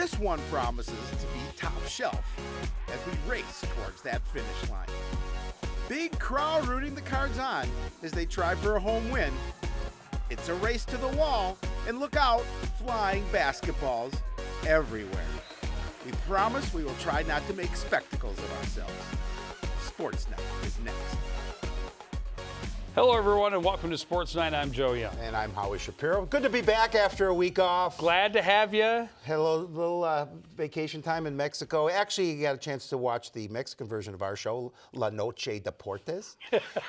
This one promises to be top shelf as we race towards that finish line. Big crowd rooting the Cards on as they try for a home win. It's a race to the wall, and look out, flying basketballs everywhere. We promise we will try not to make spectacles of ourselves. Sportsnight is next. Hello, everyone, and welcome to Sportsnight. I'm Joe Young. And I'm Howie Shapiro. Good to be back after a week off. Glad to have you. Had a little vacation time in Mexico. Actually, you got a chance to watch the Mexican version of our show, La Noche Deportes.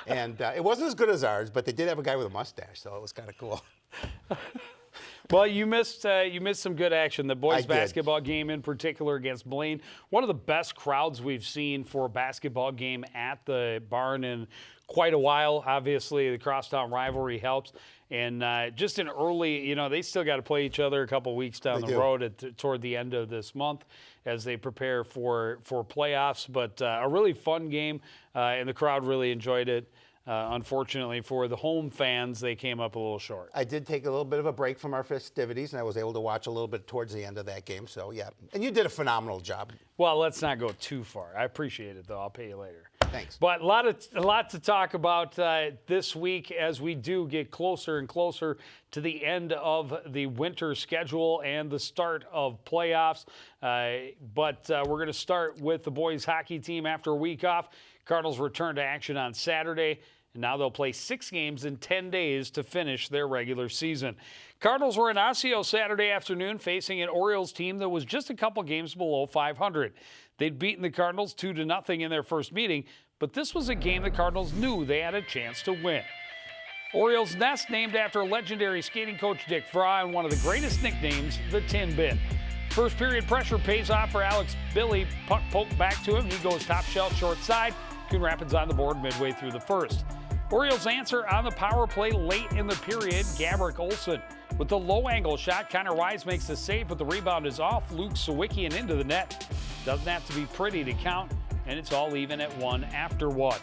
And it wasn't as good as ours, but they did have a guy with a mustache, so it was kind of cool. Well, you missed some good action. The boys basketball game in particular against Blaine. One of the best crowds we've seen for a basketball game at the barn in quite a while. Obviously, the crosstown rivalry helps. And just an early, they still got to play each other a couple weeks down the road toward the end of this month as they prepare for playoffs. But a really fun game, and the crowd really enjoyed it. Unfortunately, for the home fans, they came up a little short. I did take a little bit of a break from our festivities, and I was able to watch a little bit towards the end of that game. So, yeah. And you did a phenomenal job. Well, let's not go too far. I appreciate it, though. I'll pay you later. Thanks. But a lot to talk about this week as we do get closer and closer to the end of the winter schedule and the start of playoffs. But we're going to start with the boys hockey team after a week off. Cardinals return to action on Saturday. And now they'll play 6 games in 10 days to finish their regular season. Cardinals were in Osseo Saturday afternoon facing an Orioles team that was just a couple games below 500. They'd beaten the Cardinals 2-0 in their first meeting, but this was a game the Cardinals knew they had a chance to win. Orioles Nest named after legendary skating coach Dick Fry and one of the greatest nicknames, the Tin Bin. First period pressure pays off for Alex Billy. Puck poked back to him. He goes top shelf short side. Coon Rapids on the board midway through the first. Orioles answer on the power play late in the period. Gabrick Olson with the low-angle shot. Connor Wise makes the save, but the rebound is off Luke Sawicki and into the net. Doesn't have to be pretty to count, and it's all even at 1 after 1.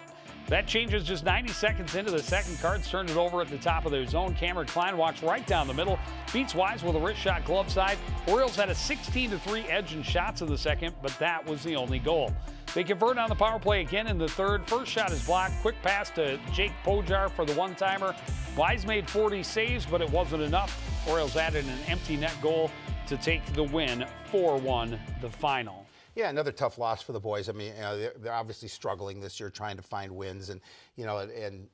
That changes just 90 seconds into the second. Cards turned it over at the top of their zone. Cameron Klein walks right down the middle, beats Wise with a wrist shot glove side. Orioles had a 16-3 edge in shots in the second, but that was the only goal. They convert on the power play again in the third. First shot is blocked. Quick pass to Jake Pojar for the one-timer. Wise made 40 saves, but it wasn't enough. Orioles added an empty net goal to take the win 4-1 the final. Yeah, another tough loss for the boys. I mean, they're obviously struggling this year trying to find wins, and and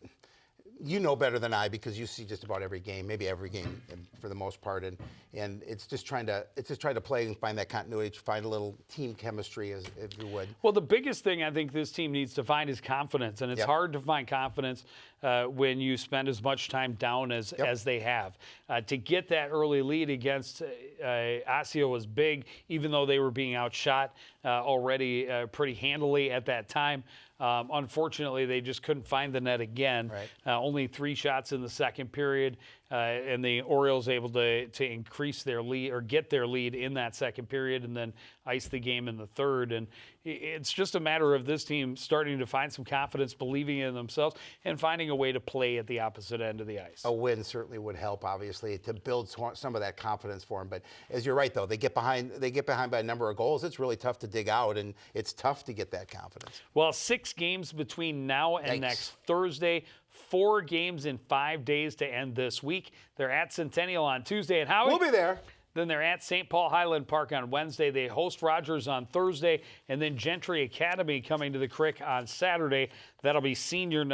you know better than I because you see just about every game, maybe every game for the most part, and it's just trying to play and find that continuity, find a little team chemistry, if you would. Well, the biggest thing I think this team needs to find is confidence, and it's hard to find confidence when you spend as much time down as they have. To get that early lead against Osseo was big, even though they were being outshot already pretty handily at that time. Unfortunately, they just couldn't find the net again. Right. Only 3 shots in the second period, and the Orioles able to increase their lead or get their lead in that second period and then ice the game in the third. And it's just a matter of this team starting to find some confidence, believing in themselves, and finding a way to play at the opposite end of the ice. A win certainly would help, obviously, to build some of that confidence for them. But as you're right, though, they get behind by a number of goals. It's really tough to dig out, and it's tough to get that confidence. Well, 6 games between now and next Thursday. 4 games in 5 days to end this week. They're at Centennial on Tuesday. And Howie, we'll be there. Then they're at St. Paul Highland Park on Wednesday. They host Rogers on Thursday, and then Gentry Academy coming to the Crick on Saturday. That'll be senior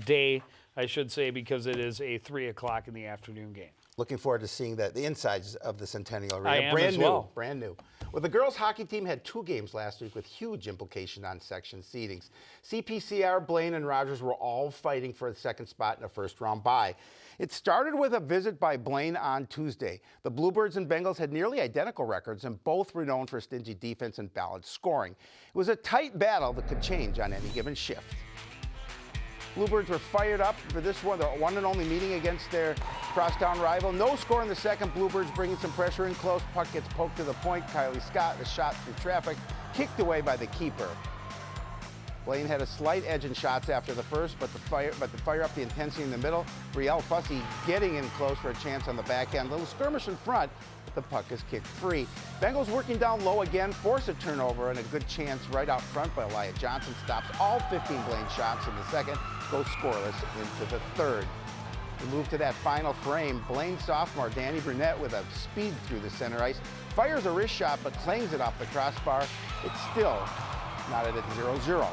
day, I should say, because it is a 3 o'clock in the afternoon game. Looking forward to seeing the insides of the Centennial Arena. I am as well. Brand new. Well, the girls' hockey team had 2 games last week with huge implication on section seedings. CPCR, Blaine, and Rogers were all fighting for a second spot in a first-round bye. It started with a visit by Blaine on Tuesday. The Bluebirds and Bengals had nearly identical records, and both were known for stingy defense and balanced scoring. It was a tight battle that could change on any given shift. Bluebirds were fired up for this one, the one and only meeting against their crosstown rival. No score in the second. Bluebirds bringing some pressure in close. Puck gets poked to the point. Kylie Scott, the shot through traffic, kicked away by the keeper. Blaine had a slight edge in shots after the first, but to fire up the intensity in the middle, Brielle Fussy getting in close for a chance on the backhand. Little skirmish in front, but the puck is kicked free. Bengals working down low again, force a turnover, and a good chance right out front by Elijah Johnson stops all 15 Blaine shots in the second, goes scoreless into the third. We move to that final frame. Blaine sophomore Danny Brunette with a speed through the center ice, fires a wrist shot but claims it off the crossbar. It's still knotted at 0-0.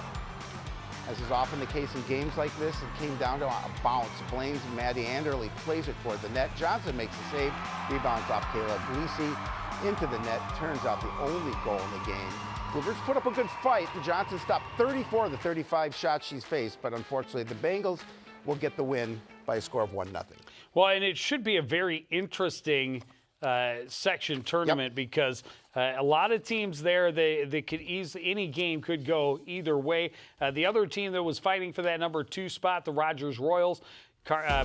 As is often the case in games like this, it came down to a bounce. Blaine's Maddie Anderle plays it toward the net. Johnson makes the save, rebounds off Caleb Lisi into the net. Turns out the only goal in the game. Bluebirds put up a good fight. Johnson stopped 34 of the 35 shots she's faced, but unfortunately the Bengals will get the win by a score of 1-0. Well, and it should be a very interesting section tournament because a lot of teams there, they could any game could go either way. The other team that was fighting for that number 2 spot, the Rogers Royals,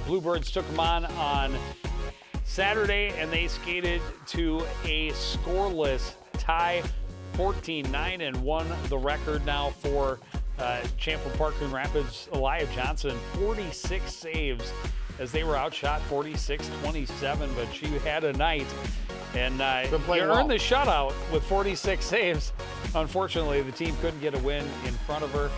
Bluebirds took them on Saturday, and they skated to a scoreless tie, 14-9, and won the record now for Champlain Park Coon Rapids. Elijah Johnson, 46 saves as they were outshot 46-27, but she had a night. And you earned the shutout with 46 saves. Unfortunately, the team couldn't get a win in front of her.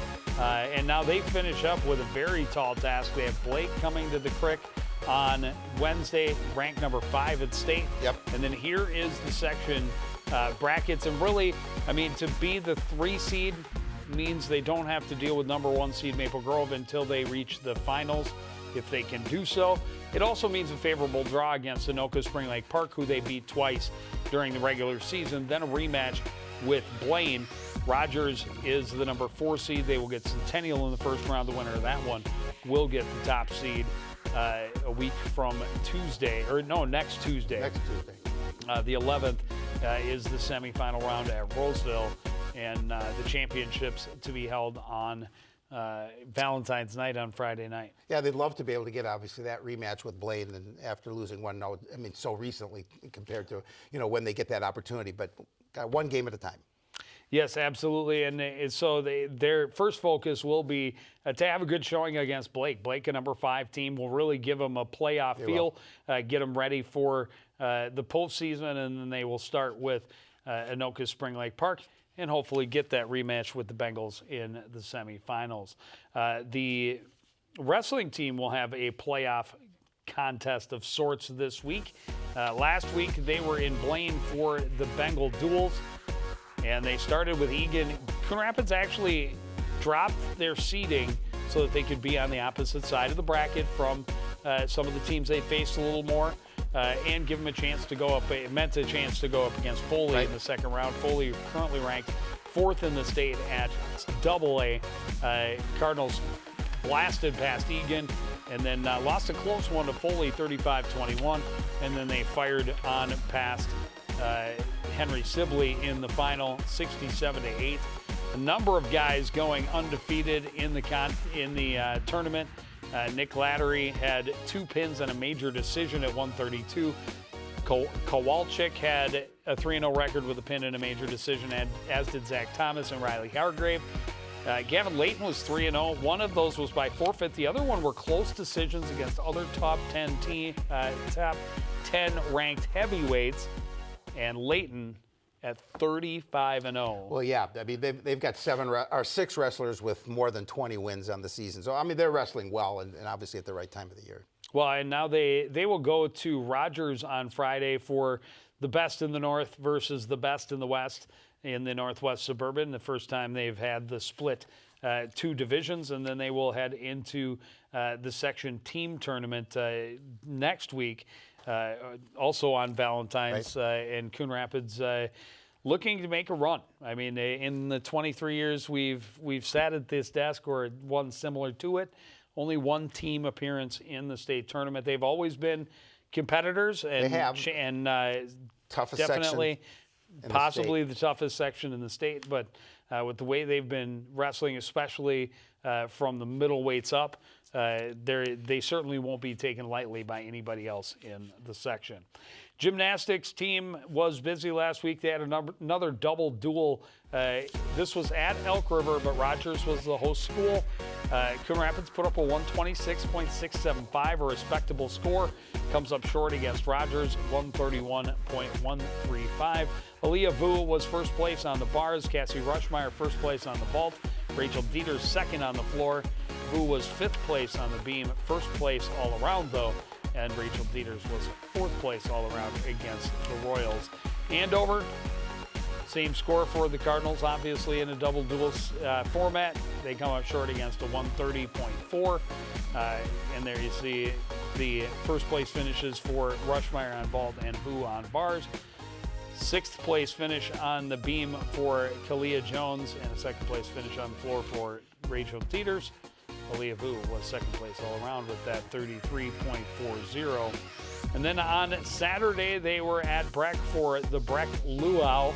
And now they finish up with a very tall task. They have Blake coming to the Crick on Wednesday, ranked number 5 at state. And then here is the section brackets. And really, I mean, to be the 3 seed means they don't have to deal with number 1 seed Maple Grove until they reach the finals, if they can do so. It also means a favorable draw against Anoka Spring Lake Park, who they beat twice during the regular season, then a rematch with Blaine. Rogers is the number 4 seed. They will get Centennial in the first round. The winner of that one will get the top seed a week from Tuesday, or no, next Tuesday. Next Tuesday. The 11th is the semifinal round at Roseville, and the championships to be held on Valentine's night on Friday night. Yeah, they'd love to be able to get, obviously, that rematch with Blaine, and after losing 1-0, I mean, so recently compared to, when they get that opportunity, but one game at a time. Yes, absolutely. And so their first focus will be to have a good showing against Blake. Blake, a number 5 team, will really give them a playoff feel, get them ready for the postseason, and then they will start with Anoka Spring Lake Park and hopefully get that rematch with the Bengals in the semifinals. The wrestling team will have a playoff contest of sorts this week. Last week, they were in Blaine for the Bengal duels, and they started with Egan. Coon Rapids actually dropped their seeding so that they could be on the opposite side of the bracket from some of the teams they faced a little more. And give them a chance to go up. It meant a chance to go up against Foley in the second round. Foley currently ranked 4th in the state at AA. Cardinals blasted past Egan and then lost a close one to Foley, 35-21. And then they fired on past Henry Sibley in the final, 67-8. A number of guys going undefeated in the tournament. Nick Lattery had 2 pins and a major decision at 132. Kowalczyk had a 3-0 record with a pin and a major decision, as did Zach Thomas and Riley Hargrave. Gavin Layton was 3-0. One of those was by forfeit. The other one were close decisions against other top 10 ranked heavyweights, and Layton at 35-0. Well, yeah, I mean, they've got 6 wrestlers with more than 20 wins on the season. So, I mean, they're wrestling well and obviously at the right time of the year. Well, and now they will go to Rogers on Friday for the best in the North versus the best in the West in the Northwest Suburban. The first time they've had the split 2 divisions, and then they will head into the section team tournament next week. Also on Valentine's, and Coon Rapids looking to make a run. I mean, in the 23 years we've sat at this desk or one similar to it, only 1 team appearance in the state tournament. They've always been competitors, and they have. Toughest definitely possibly the toughest section in the state. But with the way they've been wrestling, especially from the middleweights up, they certainly won't be taken lightly by anybody else in the section. Gymnastics team was busy last week. They had another double duel. This was at Elk River, but Rogers was the host school. Coon Rapids put up a 126.675, a respectable score. Comes up short against Rogers, 131.135. Aaliyah Vu was first place on the bars. Cassie Rushmeyer first place on the vault. Rachel Dieters second on the floor. Vu was fifth place on the beam. First place all around, though. And Rachel Dieters was fourth place all around against the Royals. Andover, same score for the Cardinals, obviously in a double duel format. They come up short against a 130.4. And there you see the first place finishes for Rushmeyer on vault and Vu on bars. Sixth place finish on the beam for Kalia Jones, and a second place finish on the floor for Rachel Dieters. Aaliyah Vu was second place all around with that 33.40. And then on Saturday, they were at Breck for the Breck Luau,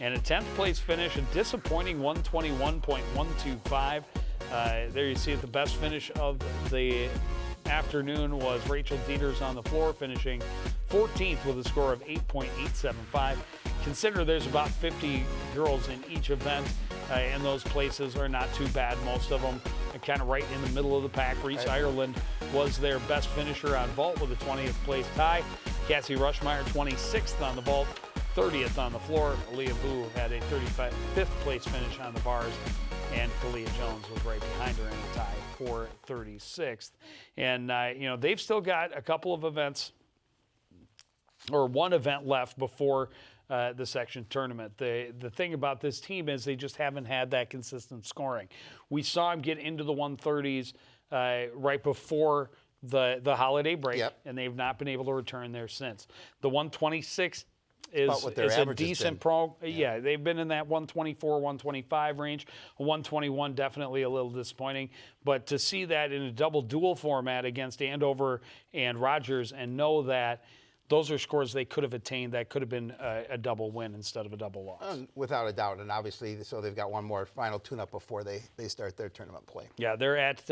and a 10th place finish, a disappointing 121.125. There you see it, the best finish of the afternoon was Rachel Dieters on the floor, finishing 14th with a score of 8.875. Consider there's about 50 girls in each event, and those places are not too bad, most of them kind of right in the middle of the pack. Reese Ireland was their best finisher on vault with a 20th place tie. Cassie Rushmeyer 26th on the vault, 30th on the floor. Aaliyah Vu had a 35th place finish on the bars, and Kalia Jones was right behind her in a tie for 36th. And they've still got a couple of events, or one event left before the section tournament. The thing about this team is they just haven't had that consistent scoring. We saw them get into the 130s right before the holiday break, and they've not been able to return there since. The 126 is a decent Yeah, they've been in that 124, 125 range. 121 definitely a little disappointing. But to see that in a double duel format against Andover and Rogers and know that those are scores they could have attained, that could have been a double win instead of a double loss. Without a doubt, and obviously, so they've got one more final tune-up before they start their tournament play. Yeah, they're at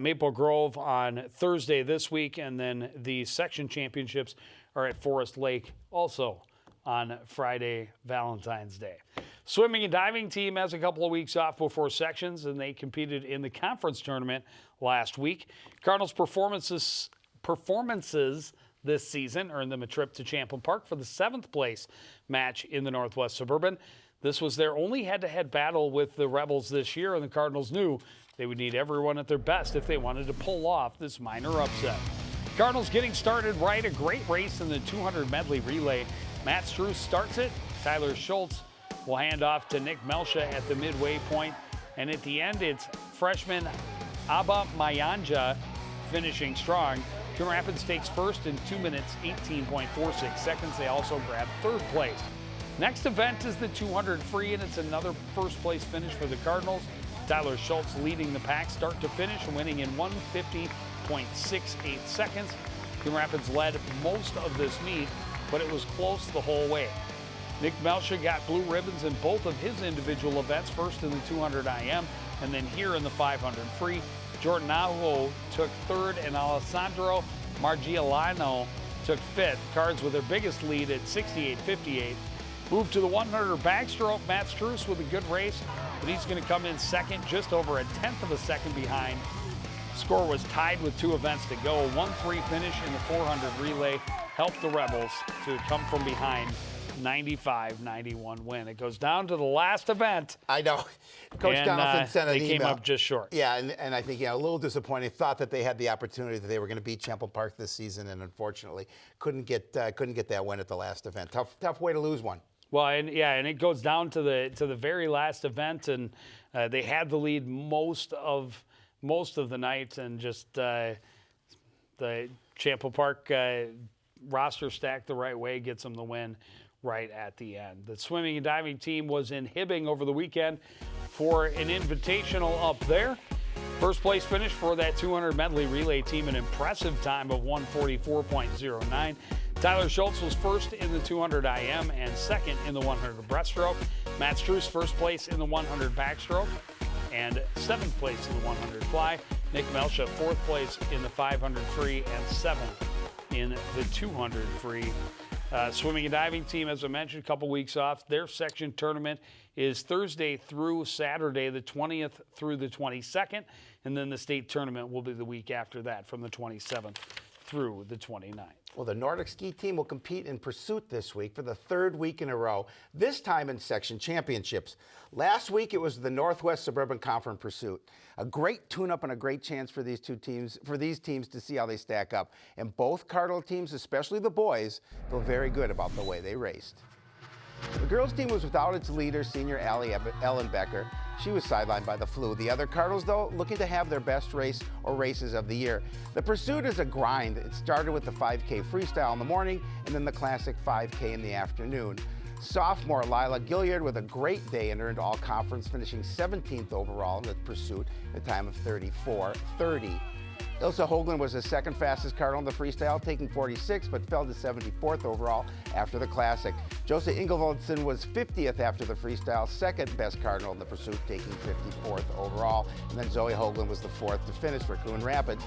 Maple Grove on Thursday this week, and then the section championships are at Forest Lake also on Friday, Valentine's Day. Swimming and diving team has a couple of weeks off before sections, and they competed in the conference tournament last week. Cardinals' performances this season earned them a trip to Champlin Park for the 7th place match in the Northwest Suburban. This was their only head-to-head battle with the Rebels this year, and the Cardinals knew they would need everyone at their best if they wanted to pull off this minor upset. Cardinals getting started right, a great race in the 200 medley relay. Matt Struess starts it. Tyler Schultz will hand off to Nick Melsha at the midway point. And at the end, it's freshman Abba Mayanja finishing strong. Coon Rapids takes first in 2 minutes, 18.46 seconds. They also grab third place. Next event is the 200 free, and it's another first place finish for the Cardinals. Tyler Schultz leading the pack start to finish, winning in 150.68 seconds. Coon Rapids led most of this meet, but it was close the whole way. Nick Melsha got blue ribbons in both of his individual events, first in the 200 IM and then here in the 500 free. Jordan Aho took third, and Alessandro Margiolano took fifth. Cards with their biggest lead at 68.58. Moved to the 100 backstroke. Matt Struess with a good race, but he's going to come in second, just over a tenth of a second behind. Score was tied with 2 events to go. 1-3 finish in the 400 relay helped the Rebels to come from behind. 95-91 win. It goes down to the last event. I know. Coach Donaldson sent an email. They came up just short. Yeah, and I think, a little disappointing. Thought that they had the opportunity, that they were going to beat Champlin Park this season, and unfortunately couldn't get that win at the last event. Tough way to lose one. Well, and it goes down to the very last event, and they had the lead most of the night, and just the Champlin Park roster stacked the right way gets them the win right at the end. The swimming and diving team was in Hibbing over the weekend for an invitational up there. First place finish for that 200 medley relay team, an impressive time of 144.09. Tyler Schultz was first in the 200 IM and second in the 100 breaststroke. Matt Struess first place in the 100 backstroke and 7th place in the 100 fly. Nick Melcha, 4th place in the 500 free and 7th in the 200 free. Swimming and diving team, as I mentioned, a couple weeks off. Their section tournament is Thursday through Saturday, the 20th through the 22nd. And then the state tournament will be the week after that, from the 27th through the 29th. Well, the Nordic ski team will compete in pursuit this week for the 3rd week in a row, this time in section championships. Last week it was the Northwest Suburban Conference pursuit. A great tune-up and a great chance for these teams to see how they stack up. And both Cardinal teams, especially the boys, feel very good about the way they raced. The girls' team was without its leader, senior Allie Ellenbecker. She was sidelined by the flu. The other Cardinals, though, looking to have their best race or races of the year. The pursuit is a grind. It started with the 5K freestyle in the morning and then the classic 5K in the afternoon. Sophomore Lila Gilliard with a great day and earned all conference, finishing 17th overall in the pursuit at a time of 34:30. Ilsa Hoagland was the 2nd fastest Cardinal in the freestyle, taking 46th, but fell to 74th overall after the classic. Josie Ingevaldsen was 50th after the freestyle, 2nd best Cardinal in the pursuit, taking 54th overall. And then Zoe Hoagland was the 4th to finish for Coon Rapids.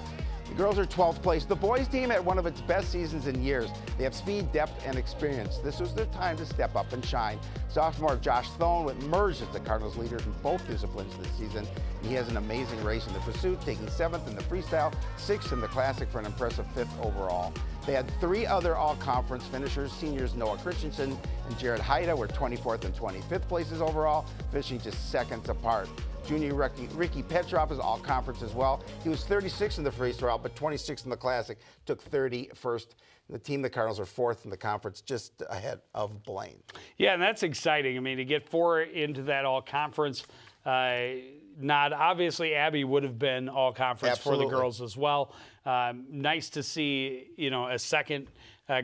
The girls are 12th place. The boys team had one of its best seasons in years. They have speed, depth, and experience. This was their time to step up and shine. Sophomore Josh Thone emerged as the Cardinals' leader in both disciplines this season. He has an amazing race in the pursuit, taking 7th in the freestyle, 6th in the classic for an impressive 5th overall. They had 3 other all-conference finishers. Seniors Noah Christensen and Jared Haida were 24th and 25th places overall, finishing just seconds apart. Junior Ricky Petrov is all-conference as well. He was 36th in the freestyle, but 26th in the classic, took 31st. The team, the Cardinals, are 4th in the conference, just ahead of Blaine. Yeah, and that's exciting. I mean, to get 4 into that all-conference, not obviously Abby would have been all-conference for the girls as well. Nice to see, a second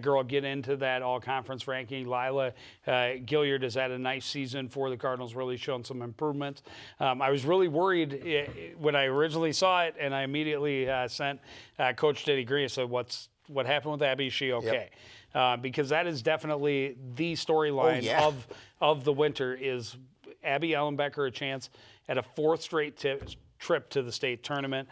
girl get into that all-conference ranking. Lila Gilliard has had a nice season for the Cardinals, really shown some improvements. I was really worried when I originally saw it, and I immediately sent Coach Denny Green and said, what happened with Abby? Is she okay? Yep. Because that is definitely the storyline of the winter is Abby Ellenbecker a chance at a 4th straight trip to the state tournament.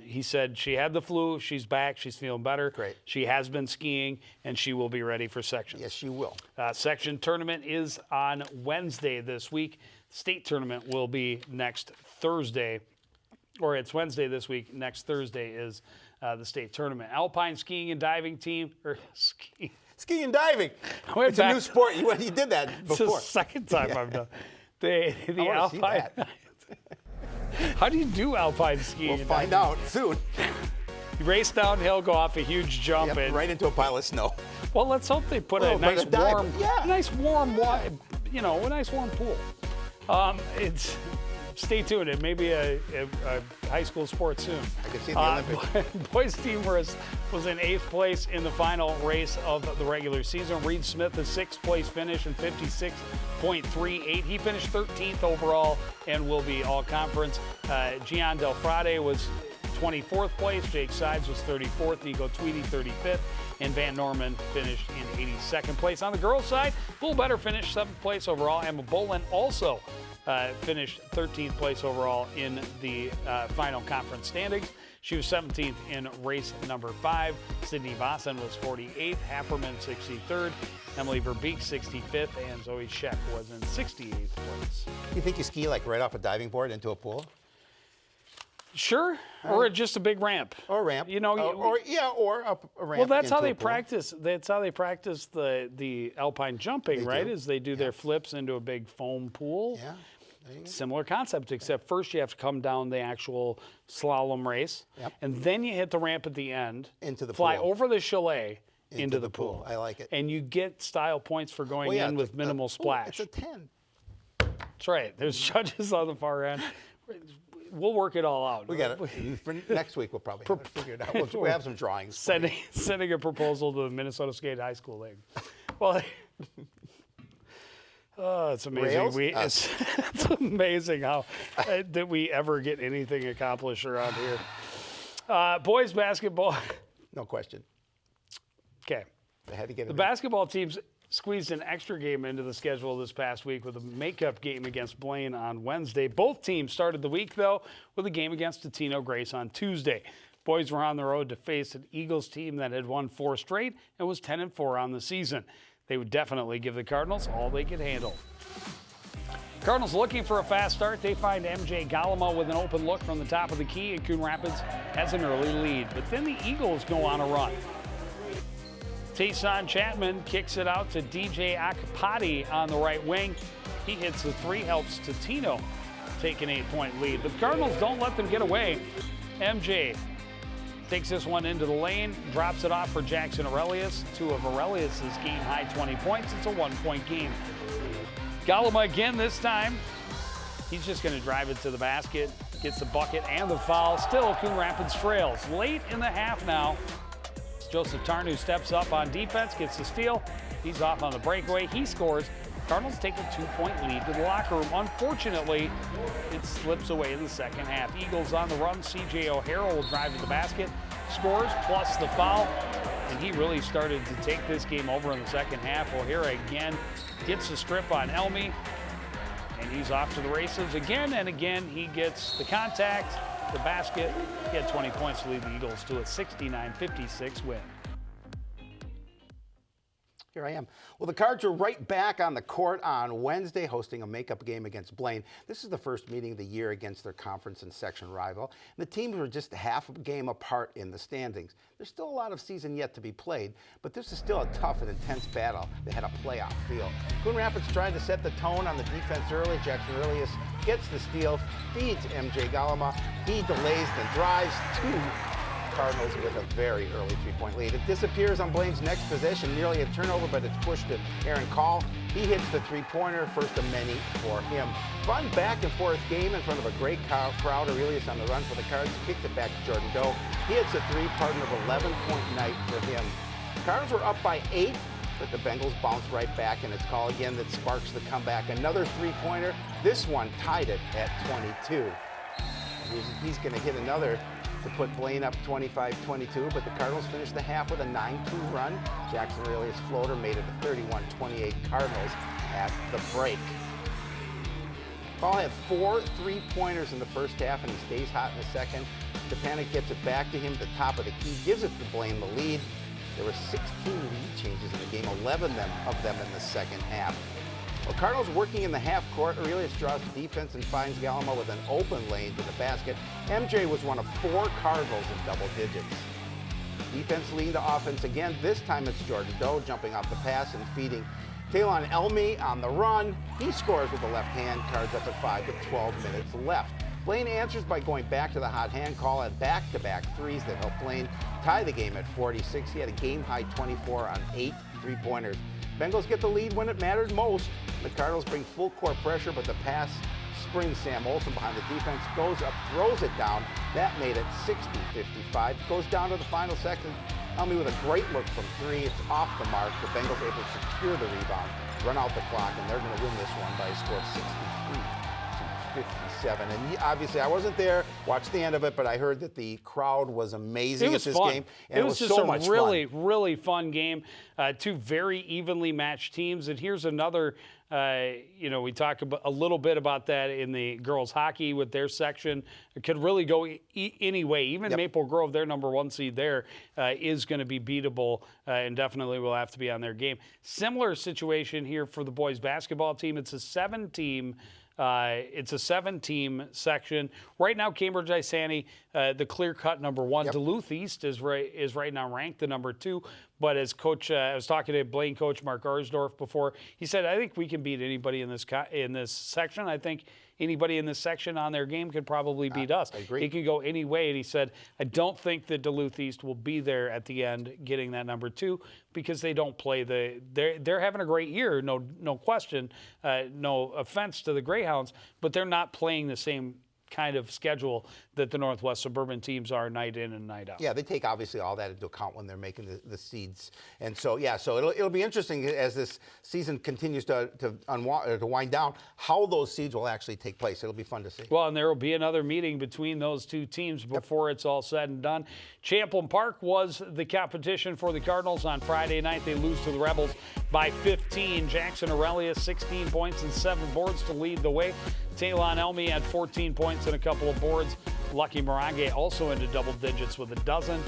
He said she had the flu, she's back, she's feeling better. Great. She has been skiing, and she will be ready for sections. Yes, she will. Section tournament is on Wednesday this week. State tournament will be next Thursday, or it's Wednesday this week. Next Thursday is the state tournament. Alpine skiing and diving team, or Skiing and diving. It's a new sport. You did that before. It's the 2nd time I've done. The Alpine. How do you do alpine skiing? We'll find out soon. You race downhill, go off a huge jump, and right into a pile of snow. Well, let's hope they put a nice warm pool. Stay tuned. It may be a high school sport soon. I can see the Olympics. Boys team was in 8th place in the final race of the regular season. Reed Smith, the 6th place finish in 56.38. He finished 13th overall and will be all conference. Gian Del Frade was 24th place. Jake Sides was 34th. Nico Tweedy 35th. And Van Norman finished in 82nd place. On the girls' side, a little better finish, 7th place overall. Emma Bolin also finished 13th place overall in the final conference standings. She was 17th in race number 5. Sydney Vossen was 48th, Hafferman 63rd, Emily Verbeek 65th, and Zoe Scheck was in 68th place. You think you ski like right off a diving board into a pool? Sure, or just a big ramp. Or a ramp. Or a ramp. Well, that's how they practice. That's how they practice the alpine jumping, right? Is they do their flips into a big foam pool. Yeah. Similar concept, except first you have to come down the actual slalom race, and then you hit the ramp at the end, fly over the chalet into the pool. I like it. And you get style points for going in with minimal splash. It's a 10. That's right. There's judges on the far end. We'll work it all out. We got it. For next week, we'll probably have it figured out. We'll have some drawings. Sending a proposal to the Minnesota Skate High School League. Well, it's amazing. It's amazing how that we ever get anything accomplished around here. Boys basketball. No question. Okay. I had to get the basketball teams squeezed an extra game into the schedule this past week with a makeup game against Blaine on Wednesday. Both teams started the week, though, with a game against Totino Grace on Tuesday. Boys were on the road to face an Eagles team that had won 4 straight and was 10-4 on the season. They would definitely give the Cardinals all they could handle. Cardinals looking for a fast start. They find MJ Galama with an open look from the top of the key, and Coon Rapids has an early lead. But then the Eagles go on a run. Tayson Chapman kicks it out to DJ Akapati on the right wing. He hits the 3, helps Totino take an 8-point lead. But the Cardinals don't let them get away. MJ takes this one into the lane, drops it off for Jackson Aurelius. 2 of Aurelius' game-high 20 points. It's a 1-point game. Galama again this time. He's just going to drive it to the basket, gets the bucket and the foul. Still, Coon Rapids trails. Late in the half now. Joseph Tarnu steps up on defense, gets the steal. He's off on the breakaway. He scores. Cardinals take a 2-point lead to the locker room. Unfortunately, it slips away in the second half. Eagles on the run. C.J. O'Hara will drive to the basket, scores, plus the foul. And he really started to take this game over in the second half. O'Hara again gets the strip on Elmy, and he's off to the races again and again. He gets the contact, the basket. He had 20 points to lead the Eagles to a 69-56 win. Here I am. Well, the Cards are right back on the court on Wednesday, hosting a makeup game against Blaine. This is the first meeting of the year against their conference and section rival. And the teams are just half a game apart in the standings. There's still a lot of season yet to be played, but this is still a tough and intense battle that had a playoff feel. Coon Rapids tried to set the tone on the defense early. Jackson Aurelius gets the steal, feeds MJ Galama. He delays, then drives to Cardinals with a very early 3-point lead. It disappears on Blaine's next possession, nearly a turnover, but it's pushed to Aaron Call. He hits the 3-pointer, first of many for him. Fun back and forth game in front of a great crowd. Aurelius on the run for the Cards, kicks it back to Jordan Doe. He hits a 3, partner of 11-point night for him. Cardinals were up by 8, but the Bengals bounce right back, and it's Call again that sparks the comeback. Another 3-pointer. This one tied it at 22. He's going to hit another to put Blaine up 25-22, but the Cardinals finished the half with a 9-2 run. Jackson Aurelius' floater made it a 31-28 Cardinals at the break. Paul had 4 3-pointers in the first half, and he stays hot in the second. Stepanek gets it back to him at the top of the key, gives it to Blaine the lead. There were 16 lead changes in the game, 11 of them in the second half. Well, Cardinals working in the half court. Aurelius draws the defense and finds Galama with an open lane to the basket. MJ was one of 4 Cardinals in double digits. Defense leaned to offense again. This time it's Jordan Doe jumping off the pass and feeding Talon Elmy on the run. He scores with the left hand. Cards up at 5 with 12 minutes left. Blaine answers by going back to the hot hand call at back-to-back threes that helped Blaine tie the game at 46. He had a game-high 24 on 8 3-pointers. Bengals get the lead when it mattered most. The Cardinals bring full court pressure, but the pass springs Sam Olson behind the defense, goes up, throws it down. That made it 60-55. Goes down to the final second. Elmy with a great look from 3. It's off the mark. The Bengals able to secure the rebound, run out the clock, and they're going to win this one by a score of 63-57. And obviously, I wasn't there, watched the end of it, but I heard that the crowd was amazing at this game. And it was just so a much really, fun. really fun game. 2 very evenly matched teams. And here's another, we talk about a little bit about that in the girls hockey with their section. It could really go any way. Even Maple Grove, their number 1 seed there, is going to be beatable and definitely will have to be on their game. Similar situation here for the boys basketball team. It's a 7-team section. Right now, Cambridge Isani, the clear-cut number 1. Duluth East is right now ranked the number 2. But as coach, I was talking to Blaine coach Mark Arsdorf before. He said, "I think we can beat anybody in this section. I think anybody in this section on their game could probably beat us. I agree. It could go any way." And he said, "I don't think that Duluth East will be there at the end, getting that number 2, because they don't play they're having a great year, no question. No offense to the Greyhounds, but they're not playing the same kind of schedule that the Northwest Suburban teams are night in and night out. Yeah, they take obviously all that into account when they're making the seeds. And so, yeah, so it'll be interesting as this season continues to wind down, how those seeds will actually take place. It'll be fun to see. Well, and there will be another meeting between those two teams before it's all said and done. Champlin Park was the competition for the Cardinals on Friday night. They lose to the Rebels by 15. Jackson Aurelius, 16 points and 7 boards to lead the way. Talon Elmy had 14 points and a couple of boards. Lucky Morange also into double digits with a dozen.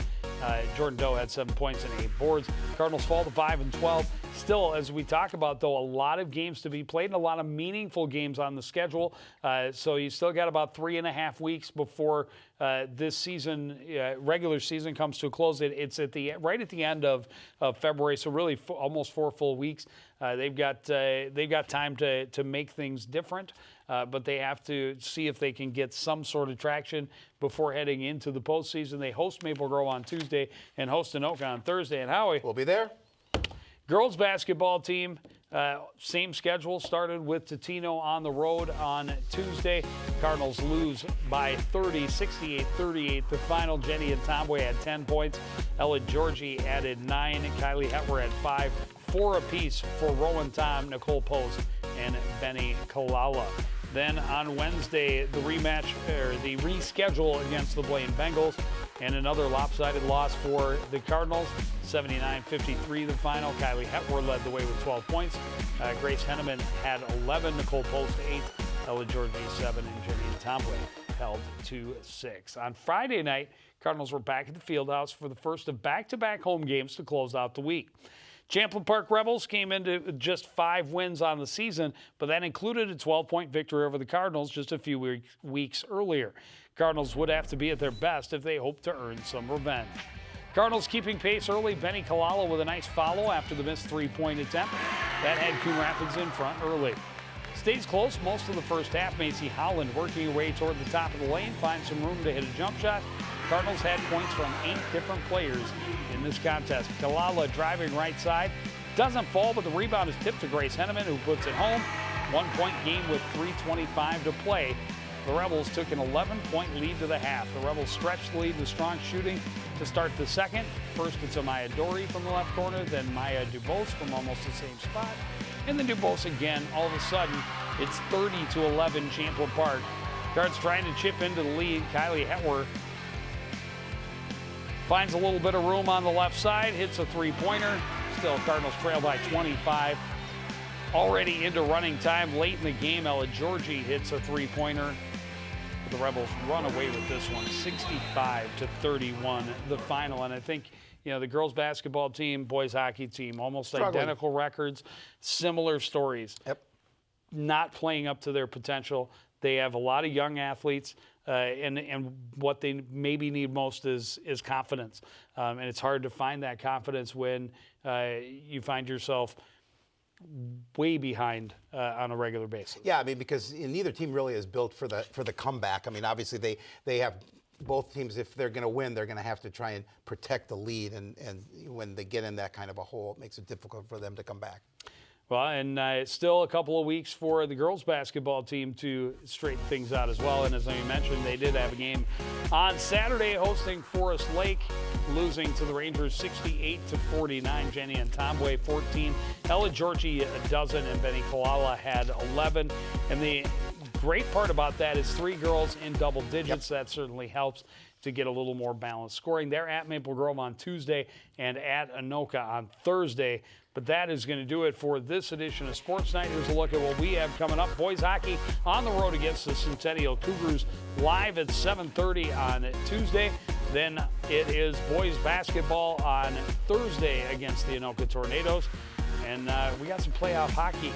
Jordan Doe had 7 points and 8 boards. Cardinals fall to 5-12. Still, as we talk about, though, a lot of games to be played and a lot of meaningful games on the schedule. So you still got about 3.5 weeks before this season, regular season, comes to a close. It's right at the end of February, so really almost 4 full weeks. They've got time to make things different, but they have to see if they can get some sort of traction before heading into the postseason. They host Maple Grove on Tuesday and host Anoka on Thursday. And Howie, we'll be there. Girls basketball team, same schedule, started with Totino on the road on Tuesday. Cardinals lose by 30, 68-38. The final, Jenny and Tomboy had 10 points. Ella Georgie added 9. Kylie Hetwer had 5. 4 apiece for Rowan Tom, Nicole Post, and Benny Kalala. Then on Wednesday, the reschedule against the Blaine Bengals, and another lopsided loss for the Cardinals. 79-53 the final. Kylie Hetwer led the way with 12 points. Grace Henneman had 11. Nicole Post 8. Ella Georgie 7. And Jenny Tomboy held to 6. On Friday night, Cardinals were back at the Fieldhouse for the first of back-to-back home games to close out the week. Champlin Park Rebels came into just 5 wins on the season, but that included a 12-point victory over the Cardinals just a few weeks earlier. Cardinals would have to be at their best if they hope to earn some revenge. Cardinals keeping pace early. Benny Kalala with a nice follow after the missed 3-point attempt. That had Coon Rapids in front early. Stays close most of the first half. Macy Holland working her way toward the top of the lane, finds some room to hit a jump shot. Cardinals had points from 8 different players in this contest. Kalala driving right side. Doesn't fall, but the rebound is tipped to Grace Henneman, who puts it home. 1-point game with 3:25 to play. The Rebels took an 11-point lead to the half. The Rebels stretched the lead with strong shooting to start the second. First, it's Amaya Dory from the left corner, then Maya Dubose from almost the same spot. And then Dubose again. All of a sudden, it's 30-11 Champlin Park. Cards trying to chip into the lead. Kylie Hetwer finds a little bit of room on the left side, hits a 3-pointer. Still, Cardinals trail by 25. Already into running time late in the game, Ella Georgie hits a 3-pointer. The Rebels run away with this one, 65-31, the final. And I think, the girls basketball team, boys hockey team, almost identical records, similar stories. Yep. Not playing up to their potential. They have a lot of young athletes, and what they maybe need most is confidence. And it's hard to find that confidence when you find yourself way behind on a regular basis. Yeah, I mean, because neither team really is built for the comeback. I mean, obviously they have both teams. If they're going to win, they're going to have to try and protect the lead, and when they get in that kind of a hole, it makes it difficult for them to come back. Well, and it's still a couple of weeks for the girls basketball team to straighten things out as well. And as I mentioned, they did have a game on Saturday hosting Forest Lake, losing to the Rangers 68-49. Jenny and Tomboy 14. Ella Georgie a dozen, and Benny Kalala had 11. And the great part about that is 3 girls in double digits. Yep. That certainly helps to get a little more balanced scoring. They're at Maple Grove on Tuesday and at Anoka on Thursday. But that is going to do it for this edition of Sports Night. Here's a look at what we have coming up. Boys hockey on the road against the Centennial Cougars, live at 7:30 on Tuesday. Then it is boys basketball on Thursday against the Anoka Tornadoes. And we got some playoff hockey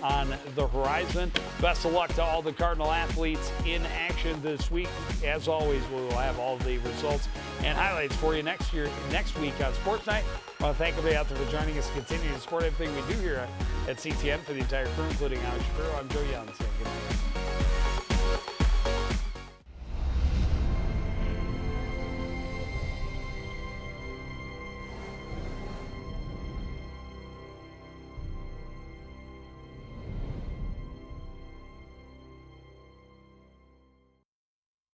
on the horizon. Best of luck to all the Cardinal athletes in action this week. As always, we will have all the results and highlights for you next week on Sports Night. I want to thank everybody out there for joining us, continuing to support everything we do here at CTN. For the entire crew, including Alex Shapiro, I'm Joe Young saying good night.